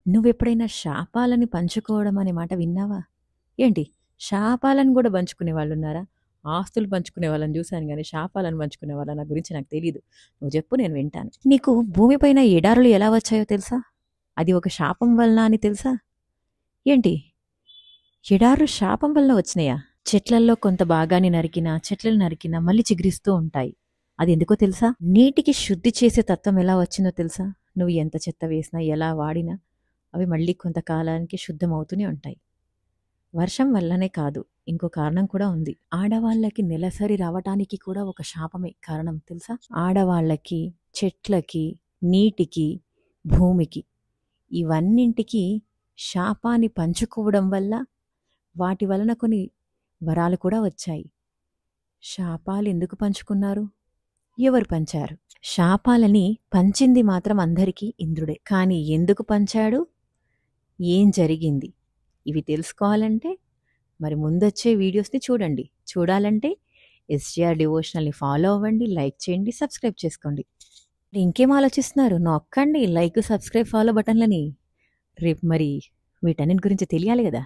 నువ్వెప్పుడైనా శాపాలని పంచుకోవడం అనే మాట విన్నావా? ఏంటి శాపాలను గూడా పంచుకునే వాళ్ళున్నారా? ఆస్తులు పంచుకునే వాళ్ళని జూసాను గానీ, శాపాలను పంచుకునే వాళ్ళ గురించి నాకు తెలీదు. నువ్వు జెప్పు నేను వింటాను. నీకు భూమిపైన ఎడారులు ఎలా వచ్చాయో తెలుసా? అది ఒక శాపం వలన అని తెలుసా? ఏంటి ఎడారులు శాపం వలన వచ్చినాయా? చెట్లల్లో కొంత భాగాన్ని నరికినా, చెట్లను నరికినా మళ్ళీ చిగురిస్తూ ఉంటాయి. అది ఎందుకో తెలుసా? నీటికి శుద్ధి చేసే తత్వం ఎలా వచ్చిందో తెలుసా? నువ్వు ఎంత చెత్త వేసినా, ఎలా వాడినా అవి మళ్ళీ కొంతకాలానికి శుద్ధమవుతూనే ఉంటాయి. వర్షం వల్లనే కాదు, ఇంకో కారణం కూడా ఉంది. ఆడవాళ్ళకి నెలసరి రావటానికి కూడా ఒక శాపమే కారణం తెలుసా? ఆడవాళ్ళకి, చెట్లకి, నీటికి, భూమికి ఇవన్నింటికి శాపాన్ని పంచుకోవడం వల్ల వాటి వలన కొన్ని వరాలు కూడా వచ్చాయి. శాపాలు ఎందుకు పంచుకున్నారు? ఎవరు పంచారు? శాపాలని పంచింది మాత్రం అందరికీ ఇంద్రుడే. కానీ ఎందుకు పంచాడు? ఏం జరిగింది? ఇవి తెలుసుకోవాలంటే మరి ముందొచ్చే వీడియోస్ని చూడండి. చూడాలంటే ఎస్జేఆర్ డివోషనల్ని ఫాలో అవ్వండి, లైక్ చేయండి, సబ్స్క్రైబ్ చేసుకోండి. ఇంకేం ఆలోచిస్తున్నారు? నొక్కండి లైక్, సబ్స్క్రైబ్, ఫాలో బటన్లని. రేపు మరి వీటన్నిటి గురించి తెలియాలి కదా.